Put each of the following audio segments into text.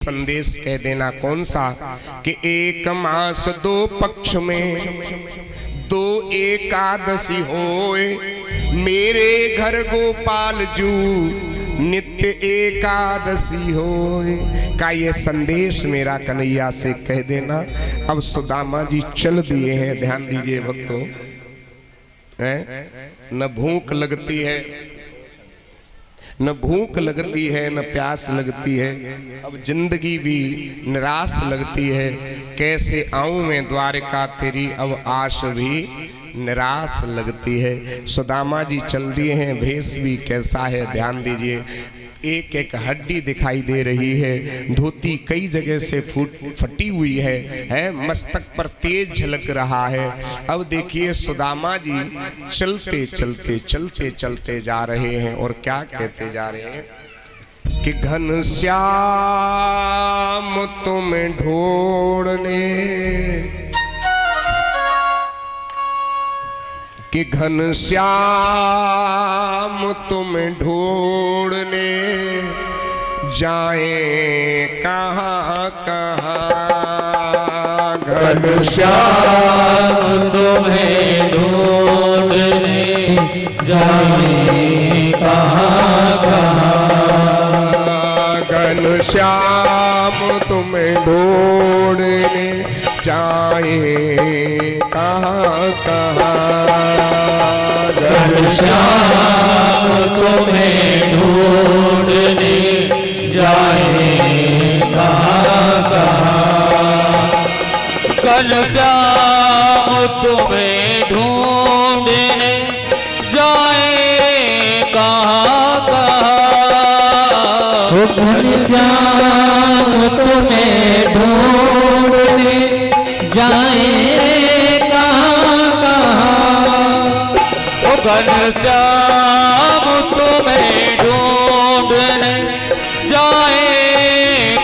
संदेश कह देना कौन सा कि एक मास दो पक्ष में दो एकादशी होए, मेरे घर गोपाल जू नित्य एकादशी होए। का ये संदेश मेरा कन्हैया से कह देना। अब सुदामा जी चल दिए हैं, ध्यान दीजिए भक्तों। न भूख लगती है, न भूख लगती है, न प्यास लगती है, अब जिंदगी भी निराश लगती है। कैसे आऊं मैं द्वारका तेरी अब आश भी निराश लगती है। सुदामा जी चल दिए हैं, भेष भी कैसा है ध्यान दीजिए। एक एक हड्डी दिखाई दे रही है, धोती कई जगह से फटी हुई है, मस्तक पर तेज झलक रहा है। अब देखिए सुदामा जी चलते चलते चलते चलते जा रहे हैं और क्या कहते जा रहे हैं कि घनश्याम तुम्हें ढूंढने, कि घनश्याम तुम्हें ढूंढने जाए कहाँ कहाँ। घनश्याम तुम्हें ढूंढने जाए कहाँ कहाँ। घनश्याम तुम्हें ढूंढने जाए कहाँ कहाँ। घनश्याम तुम्हें ढूंढने जाए कहाँ कहाँ। घनश्याम तुम्हें ढूंढने जाए कहाँ कहाँ। घनश्याम तुम्हें ढूंढने जाए कहाँ कहाँ। घनश्याम तुम्हें ढूंढने जाए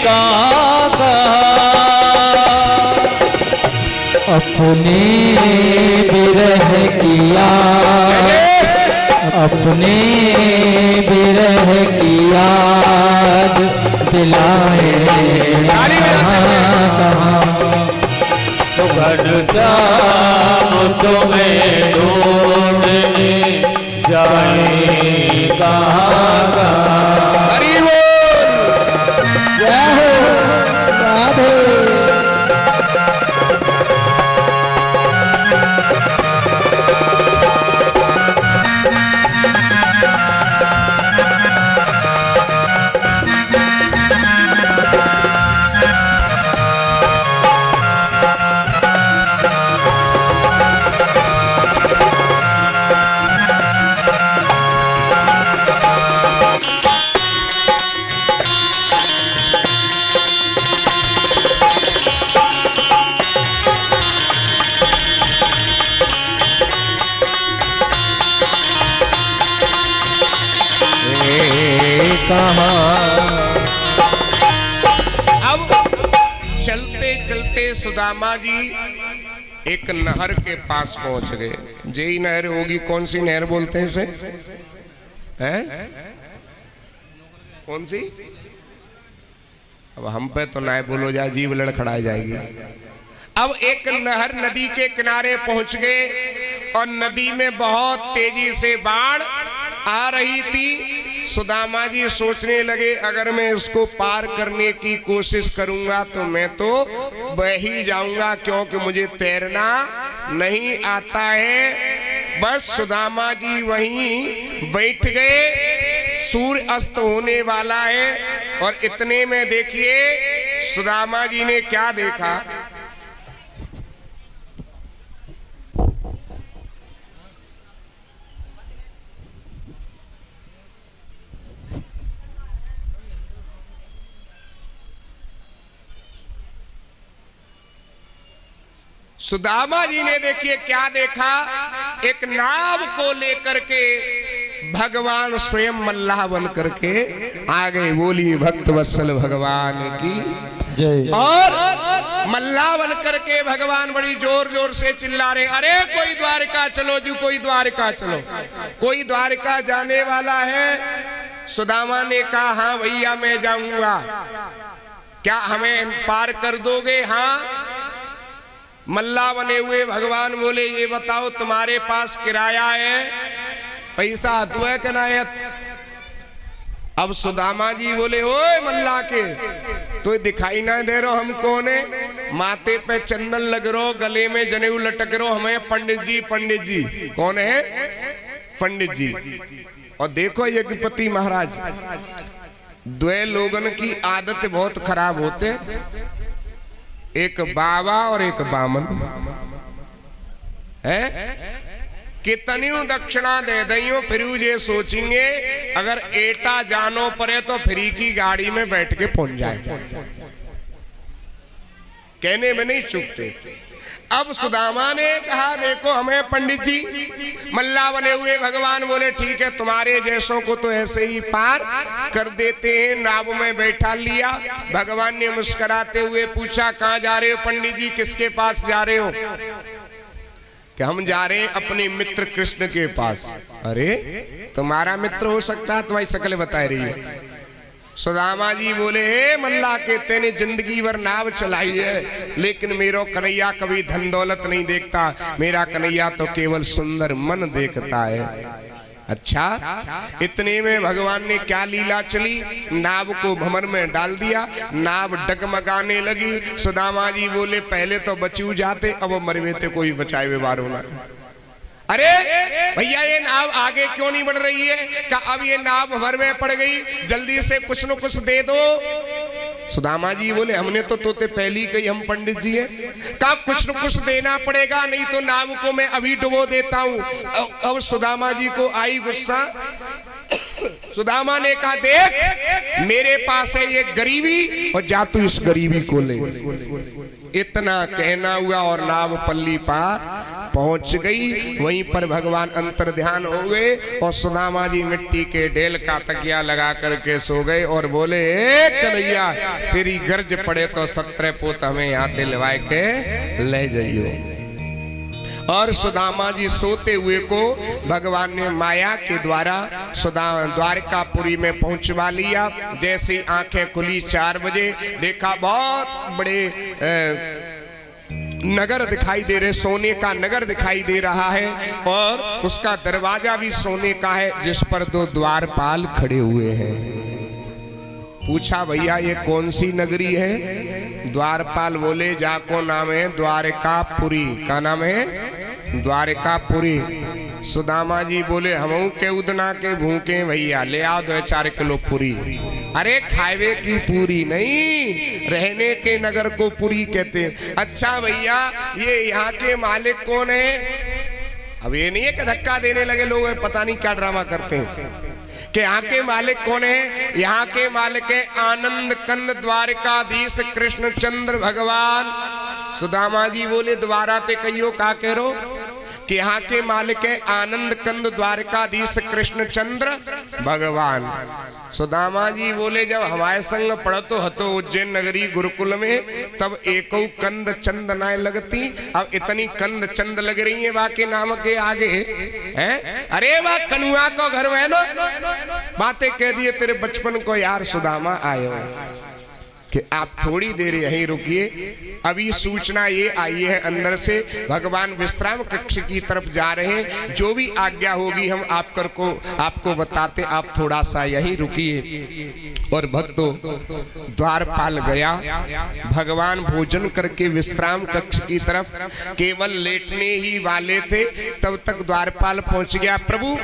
कहाँ कहाँ। अपने विरह की याद, अपने विरह की याद दिलाए कहाँ कहाँ। घनश्याम तुम्हें ढूंढने जाए कहाँ कहाँ। हरि बोल, जय हो राधे। अब चलते चलते सुदामा जी एक नहर के पास पहुंच गए। जेई नहर होगी, कौन सी नहर बोलते हैं इसे? हैं? कौन सी? अब हम पे तो ना बोलो जाए, जीव लड़खड़ा जाएगी। अब एक नहर नदी के किनारे पहुंच गए और नदी में बहुत तेजी से बाढ़ आ रही थी। सुदामा जी सोचने लगे अगर मैं इसको पार करने की कोशिश करूंगा तो मैं तो बह ही जाऊंगा, क्योंकि मुझे तैरना नहीं आता है। बस सुदामा जी वहीं बैठ गए। सूर्य अस्त होने वाला है और इतने में देखिए सुदामा जी ने क्या देखा। सुदामा जी ने देखिए क्या देखा, एक नाव को लेकर के भगवान स्वयं मल्लाह बन करके आ गए। बोली भक्त वत्सल भगवान की जय। और मल्लाह बन करके भगवान बड़ी जोर जोर से चिल्ला रहे, अरे कोई द्वारका चलो जी, कोई द्वारका चलो, कोई द्वारका जाने वाला है। सुदामा ने कहा हाँ भैया मैं जाऊंगा। क्या हमें पार कर दोगे? हाँ। मल्ला बने हुए भगवान बोले ये बताओ तुम्हारे पास किराया है, पैसा तू है किनायत? अब सुदामा जी बोले ओए मल्ला के तो दिखाई ना दे रहो हम कौन है? माथे पे चंदन लग रो, गले में जनेऊ लटक रो, हमें पंडित जी। पंडित जी कौन है? पंडित जी। और देखो यज्ञपति महाराज, द्वे लोगन की आदत बहुत खराब होते, एक बाबा और एक बामन है। कितनी दक्षिणा दे दियो फिर ये सोचेंगे अगर एटा जानो पड़े तो फ्री की गाड़ी में बैठ के पहुंच जाए, कहने में नहीं चूकते। अब सुदामा ने कहा देखो हमें पंडित जी, मल्ला बने हुए भगवान बोले ठीक है तुम्हारे जैसों को तो ऐसे ही पार कर देते हैं। नाव में बैठा लिया। भगवान ने मुस्कुराते हुए पूछा कहाँ जा रहे हो पंडित जी, किसके पास जा रहे हो? कि हम जा रहे हैं अपने मित्र कृष्ण के पास। अरे तुम्हारा मित्र हो सकता है, तुम्हारी शक्ल बता रही है। सुदामा जी बोले हे मल्ला के तेने जिंदगी भर नाव चलाई है, लेकिन मेरा कन्हैया कभी धन दौलत नहीं देखता, मेरा कन्हैया तो केवल सुंदर मन देखता है। अच्छा, इतने में भगवान ने क्या लीला चली, नाव को भंवर में डाल दिया, नाव डगमगाने लगी। सुदामा जी बोले पहले तो बचू जाते, अब मरवे थे कोई बचाए व्यवहार होना। अरे भैया ये नाव आगे क्यों नहीं बढ़ रही है? का अब ये नाव भंवर में पड़ गई, जल्दी से कुछ न कुछ दे दो। सुदामा जी बोले हमने तो तोते पहली कही हम पंडित जी हैं, का कुछ न कुछ देना पड़ेगा, नहीं तो नाव को मैं अभी डुबो देता हूं। अब सुदामा जी को आई गुस्सा। सुदामा ने कहा देख मेरे पास है ये गरीबी और जा तू इस गरीबी को ले। इतना कहना हुआ और नाव पल्ली पार पहुंच गई। वहीं पर भगवान अंतर ध्यान हो गए और सुदामा जी मिट्टी के ढेल का तकिया लगा करके सो गए और बोले कन्हैया तेरी गर्ज पड़े तो 17 पोत हमें यहाँ दिलवाए के ले जाइयो। और सुदामा जी सोते हुए को भगवान ने माया के द्वारा द्वारकापुरी में पहुंचवा लिया। जैसे ही आंखें खुली 4 बजे देखा बहुत बड़े नगर दिखाई दे रहे, सोने का नगर दिखाई दे रहा है और उसका दरवाजा भी सोने का है, जिस पर 2 द्वारपाल खड़े हुए हैं। पूछा भैया ये कौन सी नगरी है? द्वारपाल बोले जाको नाम है द्वारकापुरी। का नाम है? द्वारकापुरी। सुदामा जी बोले हमऊ के उदना के भूखे भैया ले आओ 2-4 किलो पूरी। अरे खावे की पूरी नहीं, रहने के नगर को पुरी कहते हैं। अच्छा भैया ये यहाँ के मालिक कौन है? अब ये नहीं है कि धक्का देने लगे लोग, पता नहीं क्या ड्रामा करते हैं कि यहाँ के मालिक कौन है? यहाँ के मालिक है आनंद कंद द्वारकाधीश कृष्णचंद्र भगवान। सुदामा जी बोले दोबारा ते कहियो का कह रो कि यहाँ के मालिक है आनंद कंद द्वारकाधीश कृष्णचंद्र भगवान। सुदामा जी बोले जब हमारे संग पढ़तो हतो उज्जैन नगरी गुरुकुल में, तब एको कंद चंद ना लगती, अब इतनी कंद चंद लग रही है वाके नाम के आगे हैं। अरे वाह कनुआ को घर है ना, बातें कह दिए तेरे बचपन को यार सुदामा आयो कि आप थोड़ी देर यहीं रुकिए। अभी सूचना ये आई है अंदर से, भगवान विश्राम कक्ष की तरफ जा रहे हैं, जो भी आज्ञा होगी हम आपको बताते, आप थोड़ा सा यहीं रुकिए। और भक्तों द्वारपाल गया, भगवान भोजन करके विश्राम कक्ष की तरफ केवल लेटने ही वाले थे, तब तक द्वारपाल पहुंच गया। प्रभु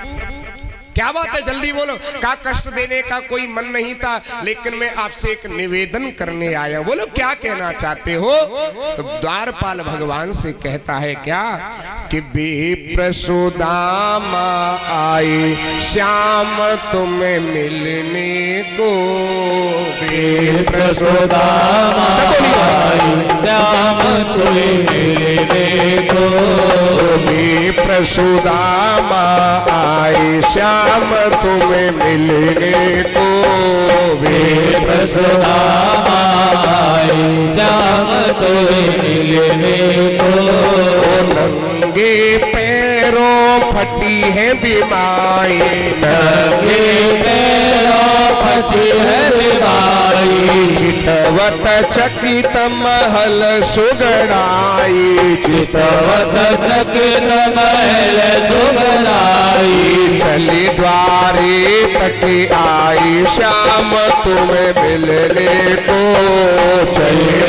क्या बात है जल्दी बोलो। का कष्ट देने का कोई मन नहीं था, लेकिन मैं आपसे एक निवेदन करने आया हूं। बोलो क्या कहना चाहते हो? तो द्वारपाल भगवान से कहता है क्या कि विप्र सुदामा आए श्याम तुम्हें मिलने को। विप्र सुदामा आए श्याम तुम्हें मिलने को। विप्र सुदामा आए श्याम तुम्हें मिलने को। विप्र सुदामा आए श्याम तुम्हें मिलने को। नंगे पैरों फटी है बीमारी, नंगे पैरों फटी है बीमारी। चितवत चकित महल सुगड़ाई, चितवत चकित महल सुगड़ाई, चली द्वारे तक आई श्याम तुम्हें मिलने को, चली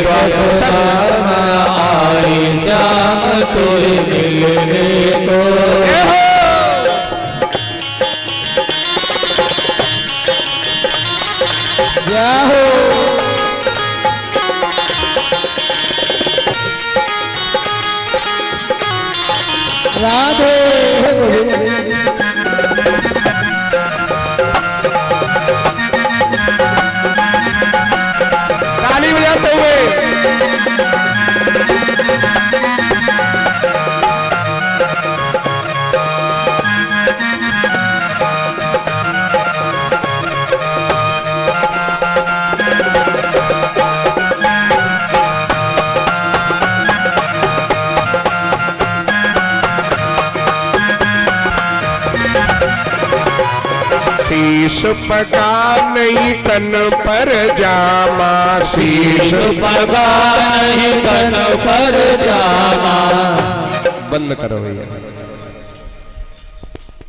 सुदामा आई श्याम तुम्हें मिलने को। राधे ताली बजाते हुए शीश पका नहीं तन पर जामा, शीश पगा नहीं तन पर जामा। बंद करो भैया।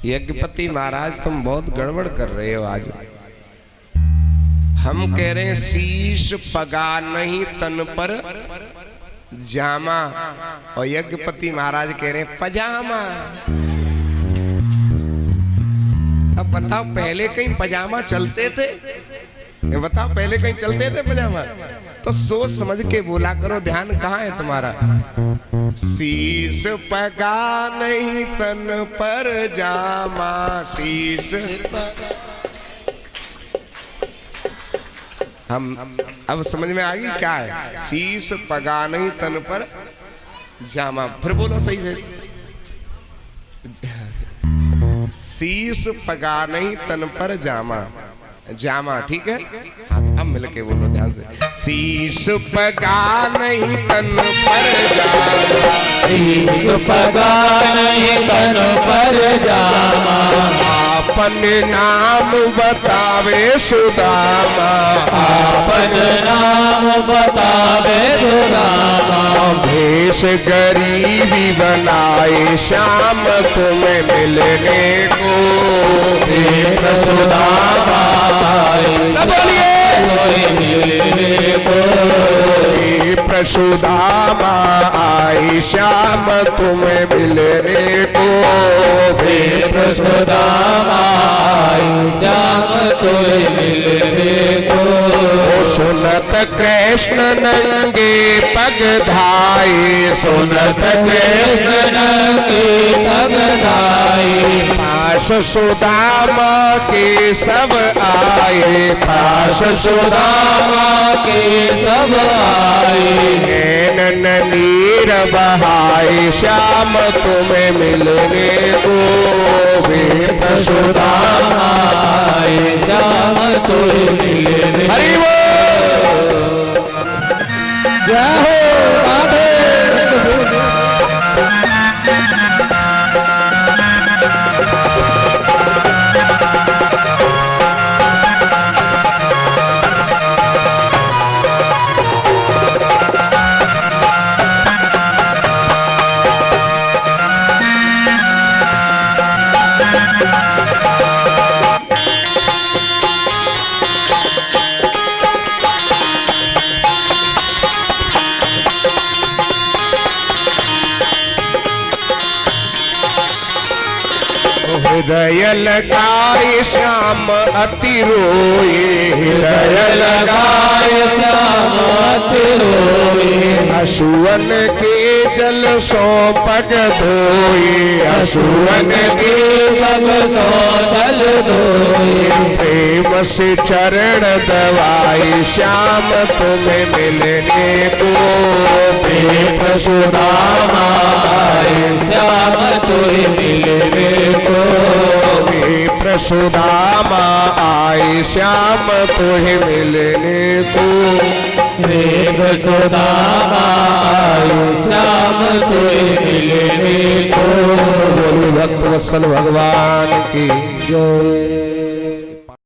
यज्ञपति महाराज तुम बहुत गड़बड़ कर रहे हो आज। हम कह रहे हैं शीश पगा नहीं तन पर जामा, और यज्ञपति महाराज कह रहे हैं पजामा। अब बताओ पहले कहीं पजामा चलते थे? ये बताओ पहले कहीं चलते थे पजामा? तो सोच समझ के बोला करो, ध्यान कहाँ है तुम्हारा? शीश पगा नहीं तन पर जामा, शीश। हम अब समझ में आ गई क्या है? शीश पगा नहीं तन पर जामा। फिर बोलो सही से। शीश पगा नहीं तन पर जामा, जामा ठीक है। हाथ अब मिलके बोलो ध्यान से। शीश पगा नहीं तन पर जामा, शीश पगा नहीं तन पर जामा। आपन नाम बतावे सुदामा, आपन नाम बतावे सुदामा। भेष गरीबी बनाए श्याम तुम्हें मिलने को, भेष सुदामा सब बोलिए मिलने को। प्रसुदामा आई श्याम तुम्हें मिलने को, प्रसुदामा आई श्याम तुम्हें मिलने को। सुनत कृष्ण नंगे पग धाए, सुनत कृष्ण नंगे पग धाए। पास सुदामा के सब आए, पास सुदामा के सब आए। नैनन नीर बहाए श्याम तुम्हें मिलने को, सुदामा आए श्याम तुम्हें मिलने। हरि बोल। जय हो राधे। हृदय लगाए श्याम अति रोए, हृदय लगाए श्याम अति रोए। अशुवन के जल सो पग धोए, अशुवन के जल सो जल धोए। प्रेम से चरण दवाए श्याम तुम्हें मिलने को, प्रेम सुदामा आए श्याम तुम्हें मिलने को। प्रसुदामा आए श्याम तुम्हें मिलने को, प्रेम सुदामा आए श्याम तुम्हें मिलने को। भक्त वत्सल भगवान की जय।